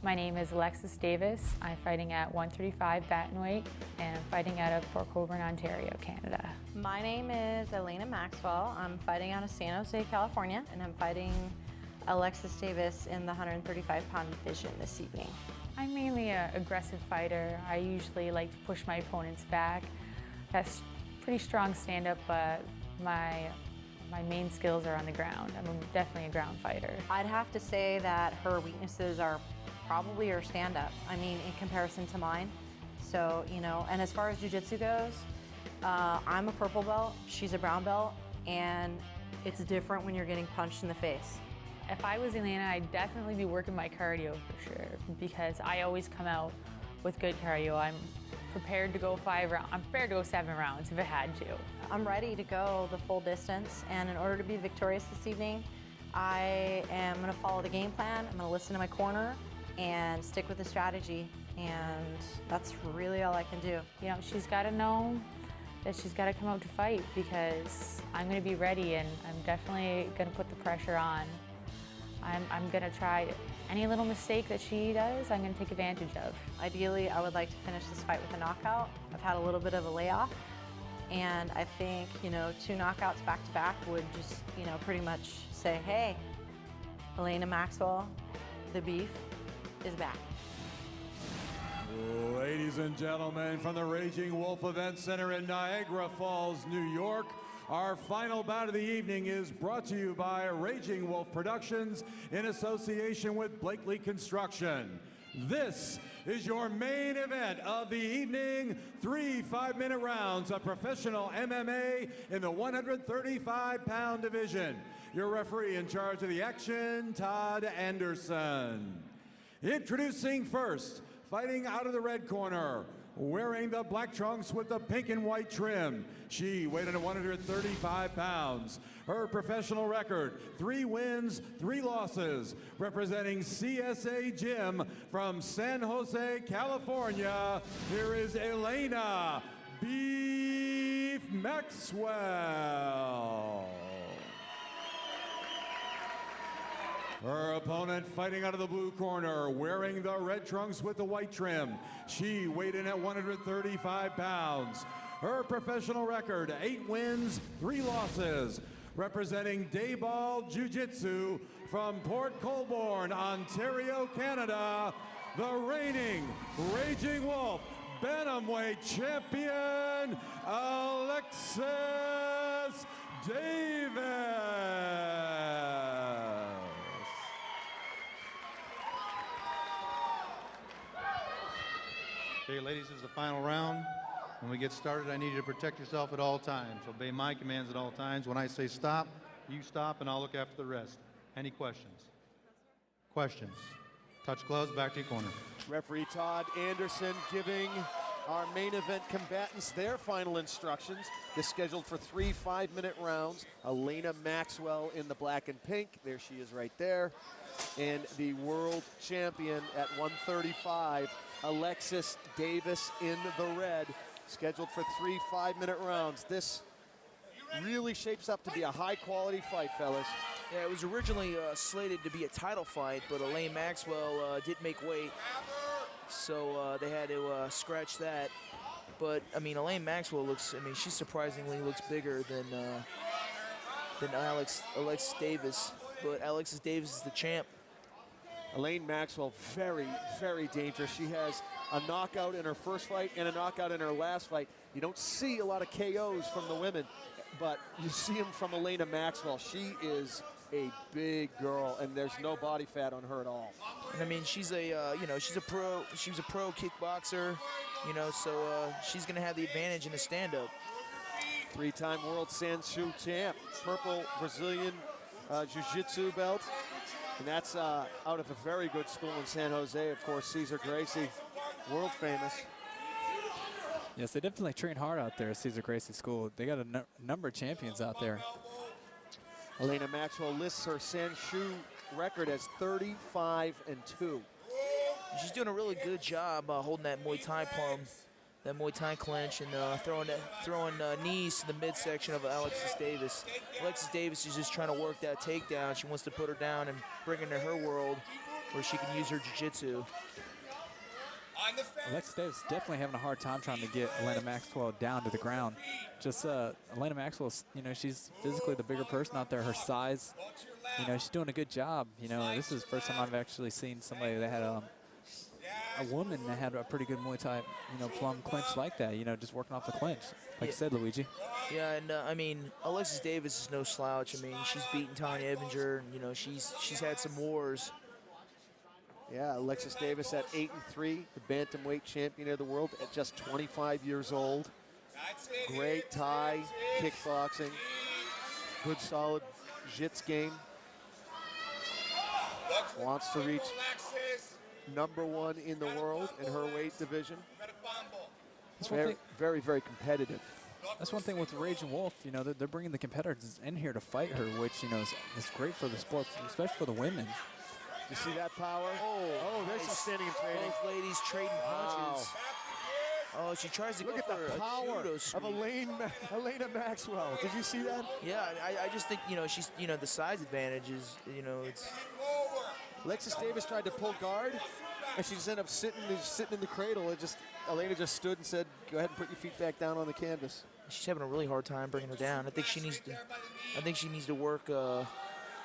My name is Alexis Davis. I'm fighting at 135 bantamweight and I'm fighting out of Port Colborne, Ontario, Canada. My name is Elaina Maxwell. I'm fighting out of San Jose, California, and I'm fighting Alexis Davis in the 135-pound division this evening. I'm mainly an aggressive fighter. I usually like to push my opponents back. That's pretty strong stand-up, but my main skills are on the ground. I'm definitely a ground fighter. I'd have to say that her weaknesses are probably her stand-up. I mean, in comparison to mine. So, you know, and as far as jiu-jitsu goes, I'm a purple belt, she's a brown belt, and it's different when you're getting punched in the face. If I was Elaina, I'd definitely be working my cardio for sure, because I always come out with good cardio. I'm prepared to go 5 rounds. I'm prepared to go 7 rounds if I had to. I'm ready to go the full distance, and in order to be victorious this evening, I am going to follow the game plan. I'm going to listen to my corner and stick with the strategy, and that's really all I can do. You know, she's got to know that she's got to come out to fight, because I'm going to be ready, and I'm definitely going to put the pressure on. I'm going to try any little mistake that she does, I'm going to take advantage of. Ideally, I would like to finish this fight with a knockout. I've had a little bit of a layoff, and I think, you know, 2 knockouts back to back would just, you know, pretty much say, hey, Elaina Maxwell, the beef is back. Ladies and gentlemen, from the Raging Wolf Event Center in Niagara Falls, New York, our final bout of the evening is brought to you by Raging Wolf Productions in association with Blakely Construction. This is your main event of the evening, 3 5-minute rounds of professional MMA in the 135-pound division. Your referee in charge of the action, Todd Anderson. Introducing first, fighting out of the red corner, wearing the black trunks with the pink and white trim. She weighed in at 135 pounds. Her professional record, 3 wins, 3 losses. Representing CSA Gym from San Jose, California, here is Elaina Beef Maxwell. Her opponent fighting out of the blue corner, wearing the red trunks with the white trim. She weighed in at 135 pounds. Her professional record, 8 wins, 3 losses. Representing Dayball Jiu-Jitsu from Port Colborne, Ontario, Canada, the reigning Raging Wolf Bantamweight Champion, Alexis Davis. Okay, ladies, this is the final round. When we get started, I need you to protect yourself at all times. Obey my commands at all times. When I say stop, you stop, and I'll look after the rest. Any questions? Questions? Touch gloves, back to your corner. Referee Todd Anderson giving our main event combatants their final instructions. This scheduled for 3 5-minute rounds. Elaina Maxwell in the black and pink. There she is right there. And the world champion at 135, Alexis Davis in the red, scheduled for 3 5-minute rounds. This really shapes up to be a high-quality fight, fellas. Yeah, it was originally slated to be a title fight, but Elaina Maxwell didn't make weight, so they had to scratch that. But I mean, Elaina Maxwell looks—I mean, she surprisingly looks bigger than Alexis Davis. But Alexis Davis is the champ. Elaina Maxwell, very, very dangerous. She has a knockout in her first fight and a knockout in her last fight. You don't see a lot of KOs from the women, but you see them from Elaina Maxwell. She is a big girl, and there's no body fat on her at all. And I mean, she's a you know, she was a pro kickboxer, you know, so she's gonna have the advantage in the stand-up. 3-time world Sanshou champ, purple Brazilian jiu-jitsu belt. And that's out of a very good school in San Jose, of course, Cesar Gracie, world famous. Yes, they definitely train hard out there at Cesar Gracie School. They got a number of champions out there. Elaina Maxwell lists her Sanshou record as 35-2. She's doing a really good job holding that Muay Thai palm, that Muay Thai clinch, and throwing knees to the midsection of Alexis Davis. Alexis Davis is just trying to work that takedown. She wants to put her down and bring her into her world. where she can use her jiu-jitsu. Alexis Davis definitely having a hard time trying to get Elaina Maxwell down to the ground. Just Elaina Maxwell, you know, she's physically the bigger person out there. Her size, you know, she's doing a good job. You know, this is the first time I've actually seen somebody that had a woman that had a pretty good Muay Thai, you know, plum clinch like that. You know, just working off the clinch, like you said, Luigi. Yeah, and I mean, Alexis Davis is no slouch. I mean, she's beaten Tanya Evinger, and you know, she's had some wars. Yeah, Alexis Davis at 8-3, the bantamweight champion of the world at just 25 years old. Great Thai kickboxing, good solid jits game. Wants to reach #1 in the world in her weight division. Very, very, very competitive. That's one thing with Raging Wolf, you know, they're bringing the competitors in here to fight her, which, you know, is great for the sport, especially for the women. You see that power? Oh, there's some standing and trading. Both ladies trading punches. Oh, she tries to Look go at for the a power judo of sweep. Elaina Maxwell. Did you see that? Yeah, I just think, you know, she's, you know, the size advantage is, you know, it's. Alexis Davis tried to pull guard, and she just ended up sitting in the cradle. Elaina just stood and said, "Go ahead and put your feet back down on the canvas." She's having a really hard time bringing her down. I think she needs to work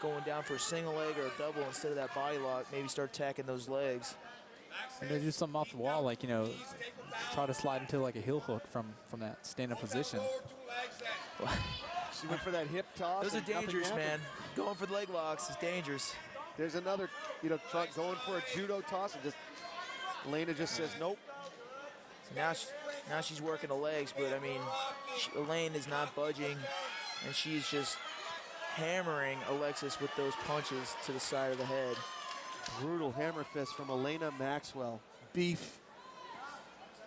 going down for a single leg or a double instead of that body lock. Maybe start attacking those legs. And they do something off the wall, like, you know, try to slide into like a heel hook from that stand-up position. She went for that hip toss. Those are and nothing dangerous, happened. man. Going for the leg locks is dangerous. There's another, you know, going for a judo toss, and Elaina just says nope. So now she's working the legs, but I mean, Elaine is not budging, and she's just hammering Alexis with those punches to the side of the head. Brutal hammer fist from Elaina Maxwell. Beef.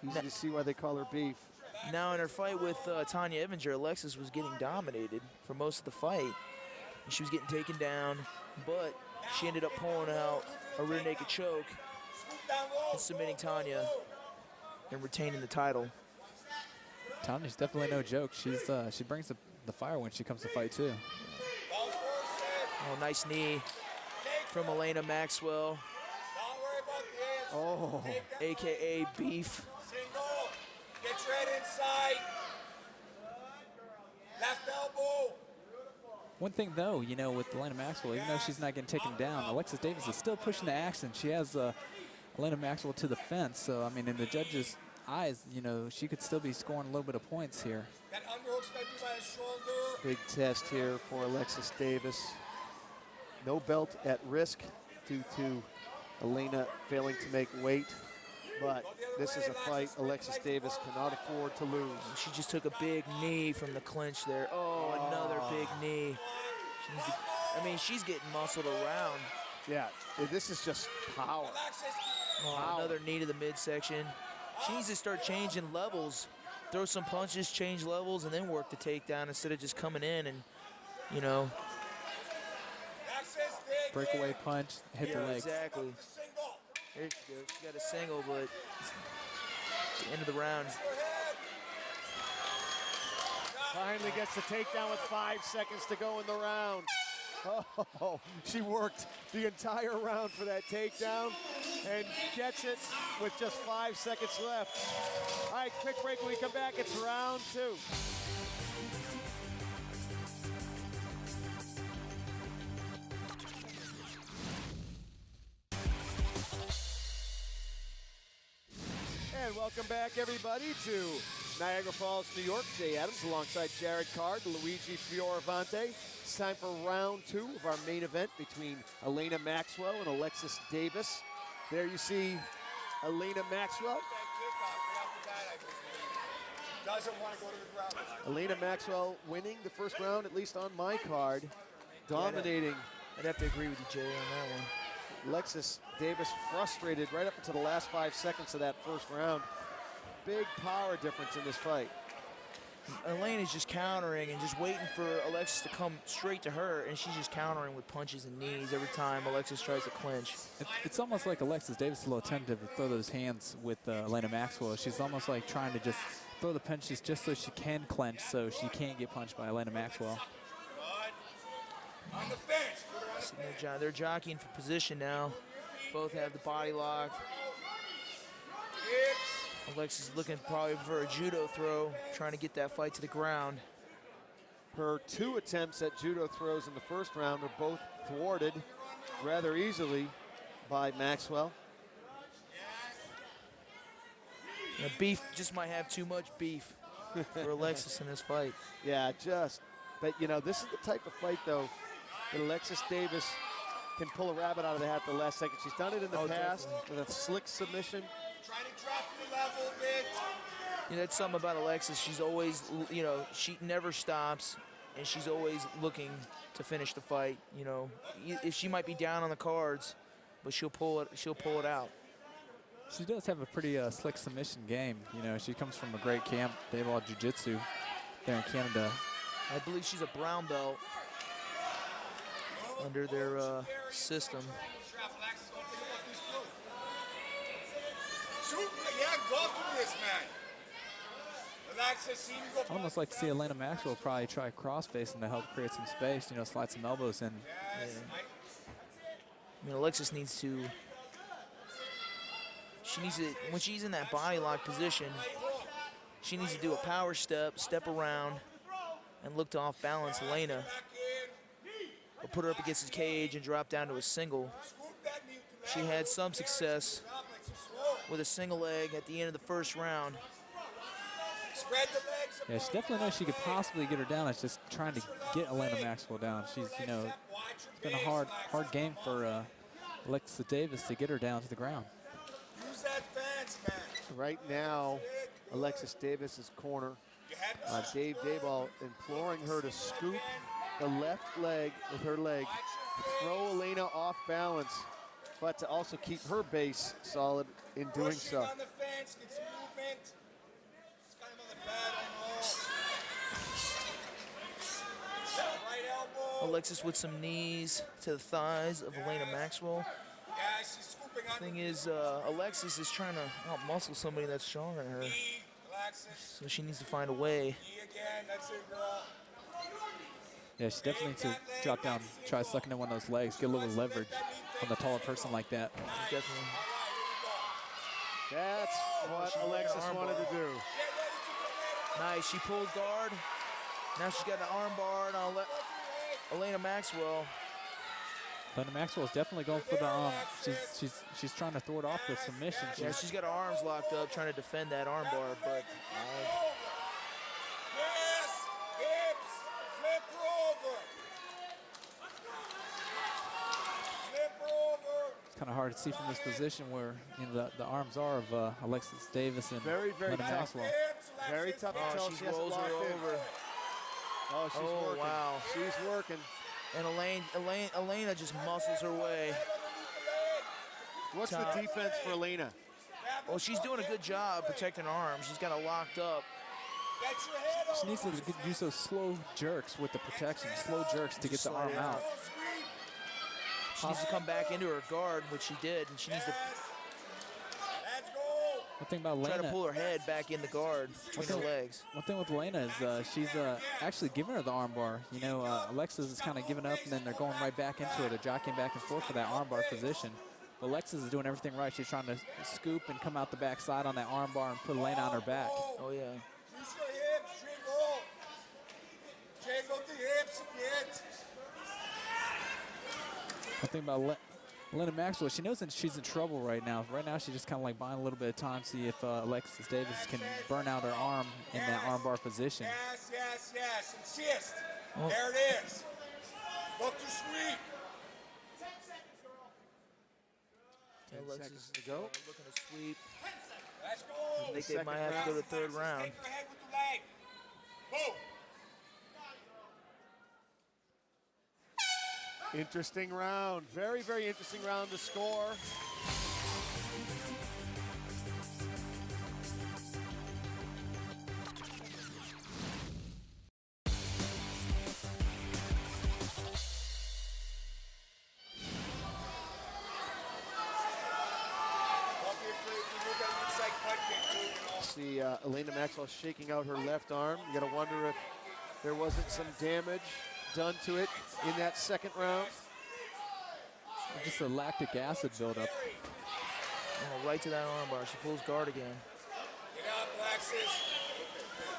Easy to see why they call her beef. Now in her fight with Tanya Evinger, Alexis was getting dominated for most of the fight. And she was getting taken down, but she ended up pulling out a rear naked choke and submitting Tanya and retaining the title. Tanya's definitely no joke. She brings the fire when she comes to fight too. Oh, nice knee from Elaina Maxwell. Oh. AKA Beef. Single. Get right inside. Left elbow. One thing though, you know, with Elaina Maxwell, even though she's not getting taken down, Alexis Davis is still pushing the action. She has Elaina Maxwell to the fence. So, I mean, in the judges' eyes, you know, she could still be scoring a little bit of points here. That underhook's going to be by the shoulder. Big test here for Alexis Davis. No belt at risk due to Elaina failing to make weight. But this is a fight Alexis Davis cannot afford to lose. She just took a big knee from the clinch there. Oh, another big knee. I mean, she's getting muscled around. Yeah, this is just power. Oh, another knee to the midsection. She needs to start changing levels. Throw some punches, change levels, and then work the takedown instead of just coming in and, you know. Breakaway punch, hit the legs. Exactly. There she goes. She got a single, but at the end of the round. Finally gets the takedown with 5 seconds to go in the round. Oh, she worked the entire round for that takedown and gets it with just 5 seconds left. All right, quick break. When we come back, it's round 2. And welcome back, everybody, to Niagara Falls, New York. Jay Adams alongside Jared Card, Luigi Fioravante. It's time for round 2 of our main event between Elaina Maxwell and Alexis Davis. There you see Elaina Maxwell. Doesn't want to go to the ground. Elaina Maxwell winning the first round, at least on my card. Dominating. I'd have to agree with you, Jay, on that one. Alexis Davis frustrated right up until the last 5 seconds of that first round. Big power difference in this fight. Elaine is just countering and just waiting for Alexis to come straight to her, and she's just countering with punches and knees every time Alexis tries to clinch. It's almost like Alexis Davis is a little tentative to throw those hands with Elaina Maxwell. She's almost like trying to just throw the punches just so she can clinch, so she can't get punched by Elaina Maxwell. On the fence. They're jockeying for position now. Both have the body lock. Alexis looking probably for a judo throw, trying to get that fight to the ground. Her 2 attempts at judo throws in the first round are both thwarted rather easily by Maxwell. You know, Beef just might have too much beef for Alexis in this fight. Yeah, but you know, this is the type of fight though that Alexis Davis can pull a rabbit out of the hat the last second. She's done it in the past definitely. with a slick submission. Try to drop your level a bit. You know, that's something about Alexis. She's always, you know, she never stops, and she's always looking to finish the fight. You know, if she might be down on the cards, but she'll pull it out. She does have a pretty slick submission game. You know, she comes from a great camp, Daewoo Jiu-Jitsu, there in Canada. I believe she's a brown belt under their system. Yeah, go to this, man. Alexis, I'd almost like to see Elaina Maxwell probably try cross-facing to help create some space, you know, slide some elbows in. Yeah. I mean, Alexis needs to, when she's in that body lock position, she needs to do a power step around, and look to off-balance Elaina. Or put her up against the cage and drop down to a single. She had some success with a single leg at the end of the first round. Yeah, she definitely knows she could possibly get her down. It's just trying to get Elaina Maxwell down. She's, you know, it's been a hard game for Alexis Davis to get her down to the ground. Use that fence, man. Right now, Alexis Davis's corner, Dave Dayball imploring her to scoop the left leg with her leg, throw Elaina off balance, but to also keep her base solid in doing so. On the fence, get some movement. It's kind of on the pad, I know. Right elbow. Alexis with some knees to the thighs of Elaina Maxwell. Yeah, she's scooping on Thing is, Alexis is trying to out-muscle somebody that's stronger than her. knee. Alexis, So she needs to find a way. knee again. That's it, girl. Yeah, she definitely needs to drop down, try sucking in one of those legs, get a little leverage from a taller person like that. Definitely. That's what Alexis wanted to do. Nice, she pulled guard. Now she's got an arm bar on Elaina Maxwell. Elaina Maxwell is definitely going for the she's trying to thwart off the submission. Yeah, she's got her arms locked up, trying to defend that arm bar, but Yes, hips, flip her over. Flip her over. It's kind of hard to see from this position where, you know, the arms are of Alexis Davis and Very, very Elaina tough. Maxwell. Hips, Very tough to tell. she She has rolls her locked in. over. Oh, she's Oh, working. wow. She's working. And Elaina just muscles her way. What's the Top. defense for Elaina? Well, she's doing a good job protecting her arms. She's got it locked up. Get your head She over. needs to use those slow jerks with the protection, slow jerks to get the arm out. She needs to come back into her guard, which she did, and she needs to Let's go. One thing about try to Elaina, pull her head back in the guard between her legs. one thing with Elaina is she's actually giving her the arm bar. You know, Alexis is kind of giving up, and then they're going right back into it. They're jockeying back and forth for that arm bar position. But Alexis is doing everything right. She's trying to scoop and come out the backside on that arm bar and put Elaina on her back. Oh, yeah. Use your hips, jiggle. Jiggle the hips a bit. One thing about Elaina Maxwell, she knows that she's in trouble right now. Right now, she's just kind of like buying a little bit of time, see if Alexis Davis can burn out her arm in that arm bar position. Yes, yes, yes. Insist. Oh. There it is. Look to sweep. Alexis to go. Looking to sweep. Let's go. I think they might have to go to third round. Take her head with the leg. Boom. Interesting round. Very, very interesting round to score. Don't be afraid to move that inside cut kick too, you know. See Elaina Maxwell shaking out her left arm. You got to wonder if there wasn't some damage done to it in that second round. Just a lactic acid buildup. Oh, right to that armbar. She pulls guard again. Get up, Alexis.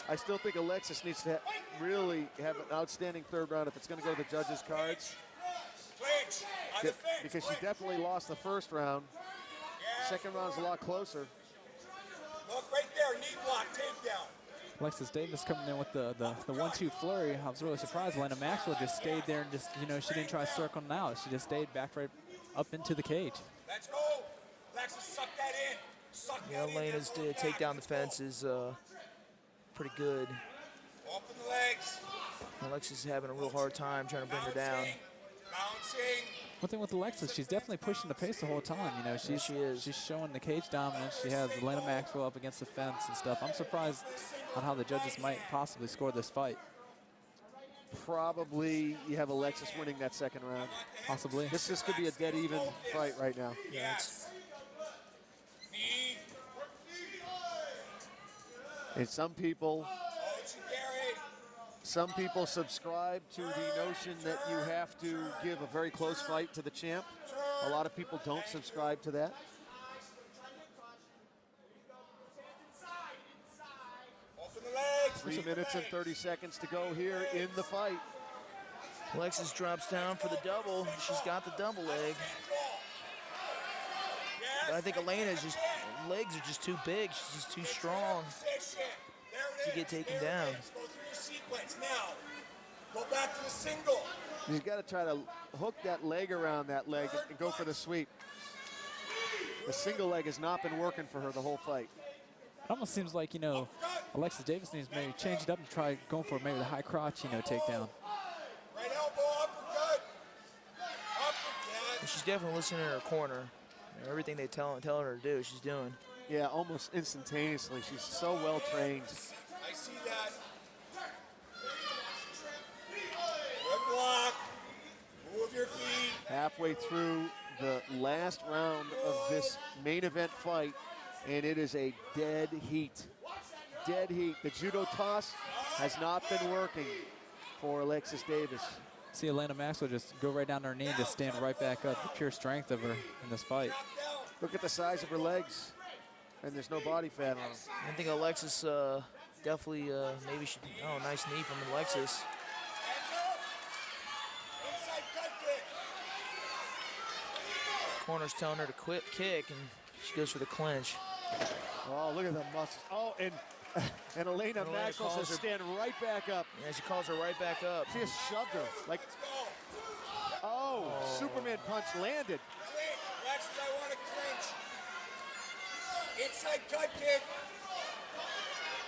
I still think Alexis needs to really have an outstanding third round if it's going to go to the judges' cards. Clinch. On the fence. Because she definitely lost the first round. Second round's a lot closer. Look right there. Knee block. Takedown. Alexis Davis coming in with the 1-2 flurry. I was really surprised. Elaina Maxwell just stayed there and just, you know, she didn't try circling out. She just stayed back right up into the cage. Let's go. Alexis, suck that in. Suck Yeah, that in. Elena's takedown defense is pretty good. Open the legs. Alexis is having a real hard time trying to bring her down. Bouncing. One thing with Alexis, she's definitely pushing the pace the whole time. You know, she is. She's showing the cage dominance. She has Elaina Maxwell up against the fence and stuff. I'm surprised on how the judges might possibly score this fight. Probably you have Alexis winning that second round. Possibly. This could be a dead even fight right now. Yes. Knee. And some people subscribe to the notion that you have to give a very close fight to the champ. A lot of people don't subscribe to that. Open the legs. 3 minutes and 30 seconds to go here in the fight. Alexis drops down for the double. She's got the double leg. But I think Elena's legs are just too big. She's just too strong to get taken down. Go through your sequence now. Go back to the single. You've got to try to hook that leg around that leg and go for the sweep. The single leg has not been working for her the whole fight. It almost seems like, you know, Alexis Davis needs to maybe change it up and try going for maybe the high crotch, you know, takedown. Right elbow, uppercut. Uppercut. She's definitely listening to her corner. You know, everything they telling her to do, she's doing. Yeah, almost instantaneously. She's so well trained. I see that. Good block. Move your feet. Halfway through the last round of this main event fight, and it is a dead heat. Dead heat. The judo toss has not been working for Alexis Davis. See Elaina Maxwell just go right down to her knee and just stand right back up. The pure strength of her in this fight. Look at the size of her legs, and there's no body fat on them. I think Alexis definitely maybe should. Oh, nice knee from Alexis. Inside cut kick. Corner's telling her to quit kick, and she goes for the clinch. Oh, look at the muscles. Oh, and Elaina Maxwell says stand right back up. Yeah, she calls her right back up. She just shoved her. Like, oh, Superman punch landed. Alexis, I want to clinch. Inside cut kick.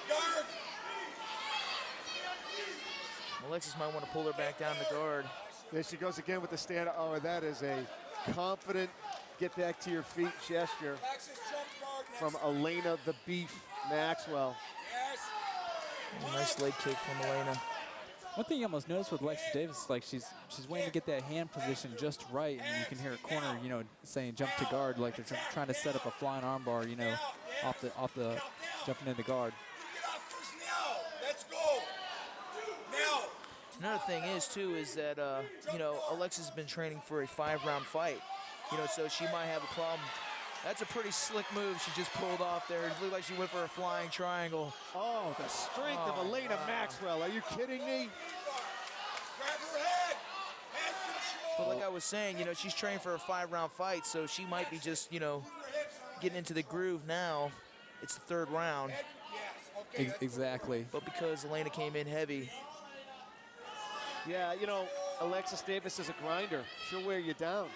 Guard. Alexis might want to pull her back down to guard. There she goes again with the stand. Oh, that is a confident get back to your feet gesture Alexis, jump guard. from Elaina the Beef Maxwell. Yes. Nice leg kick from Elaina. One thing you almost notice with Alexis Davis is like she's waiting to get that hand position just right, and you can hear her corner, you know, saying jump to guard, like they're trying to set up a flying armbar, you know, off the jumping into guard. Get off first now. Let's go. Now. Another thing is that you know, Alexis has been training for a 5-round fight, you know, so she might have a problem. That's a pretty slick move she just pulled off there. It looked like she went for a flying triangle. Oh, the strength of Elaina Maxwell. Are you kidding me? Grab her head. Head control. But like I was saying, you know, she's trained for a 5-round fight, so she might be just, you know, getting into the groove now. It's the 3rd round. Yes. Okay. Exactly. But because Elaina came in heavy. Yeah, you know, Alexis Davis is a grinder. She'll wear you down.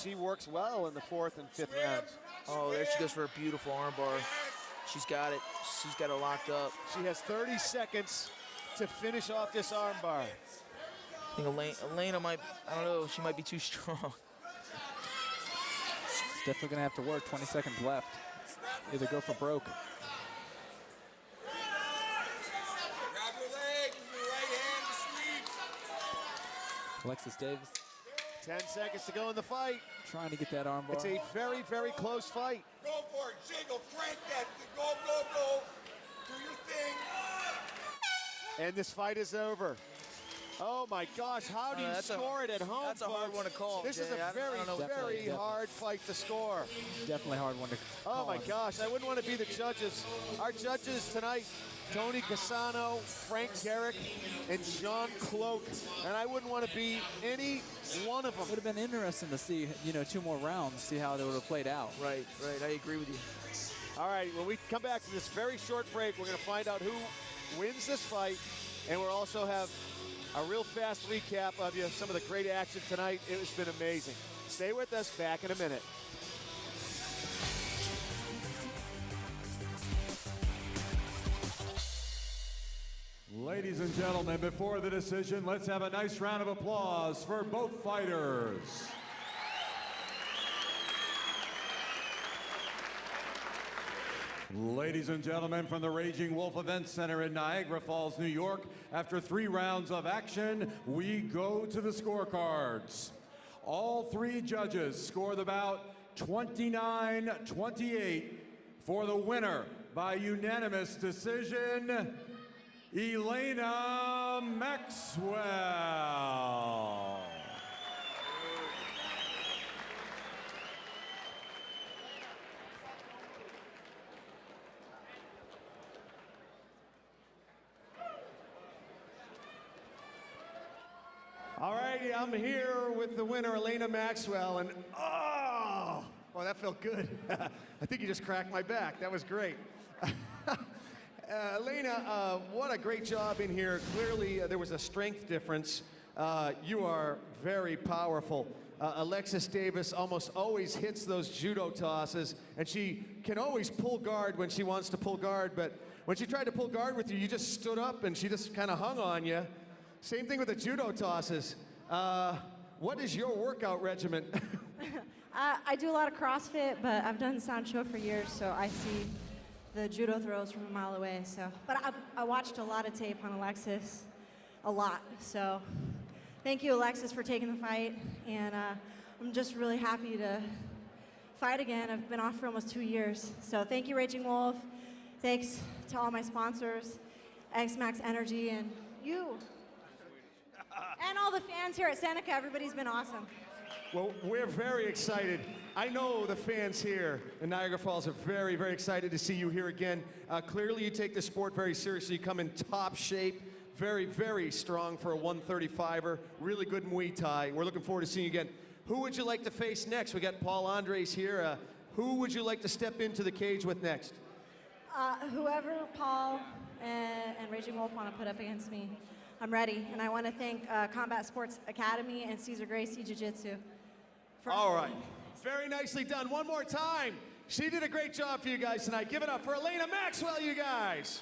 She works well in the 4th and 5th rounds. Oh, there she goes for a beautiful armbar. She's got it. She's got it locked up. She has 30 seconds to finish off this armbar. I think Elaina might, I don't know, she might be too strong. She's definitely going to have to work. 20 seconds left. Either go for broke. Grab your leg with your right hand to sweep. Alexis Davis 10 seconds to go in the fight. trying to get that armbar. It's a very, very close fight. Go for it. Jiggle. Crank that. Go, go, go. Do your thing. And this fight is over. Oh my gosh, how do you score it at home, That's a hard folks? one to call, This Jay. is a very, very hard fight to score. Definitely hard one to call. Oh my gosh, I wouldn't want to be the judges. Our judges tonight, Tony Cassano, Frank Garrick, and Jean Cloak. And I wouldn't want to be any one of them. Would have been interesting to see, you know, 2 more rounds, see how they would have played out. Right, I agree with you. All right, when we come back from this very short break, we're going to find out who wins this fight. And we'll also have a real fast recap of some of the great action tonight. It has been amazing. Stay with us, back in a minute. Ladies and gentlemen, before the decision, let's have a nice round of applause for both fighters. Ladies and gentlemen, from the Raging Wolf Event Center in Niagara Falls, New York, after 3 rounds of action, we go to the scorecards. All 3 judges score the bout 29-28 for the winner by unanimous decision, Elaina Maxwell. All righty, I'm here with the winner, Elaina Maxwell, and oh, well, that felt good. I think you just cracked my back. That was great. Elaina, what a great job in here. Clearly, there was a strength difference. You are very powerful. Alexis Davis almost always hits those judo tosses, and she can always pull guard when she wants to pull guard, but when she tried to pull guard with you, you just stood up and she just kind of hung on you. Same thing with the judo tosses. What is your workout regimen? I do a lot of CrossFit, but I've done Sancho for years, so I see the judo throws from a mile away. So, but I watched a lot of tape on Alexis, a lot. So, thank you, Alexis, for taking the fight, and I'm just really happy to fight again. I've been off for almost 2 years. So, thank you, Raging Wolf. Thanks to all my sponsors, X-Max Energy, and you. And all the fans here at Seneca, everybody's been awesome. Well, we're very excited. I know the fans here in Niagara Falls are very, very excited to see you here again. Clearly, you take the sport very seriously. You come in top shape, very, very strong for a 135er. Really good Muay Thai. We're looking forward to seeing you again. Who would you like to face next? We got Paul Andres here. Who would you like to step into the cage with next? Whoever Paul and Raging Wolf want to put up against me, I'm ready. And I want to thank Combat Sports Academy and Cesar Gracie Jiu-Jitsu. All right. Very nicely done. One more time. She did a great job for you guys tonight. Give it up for Elaina Maxwell, you guys.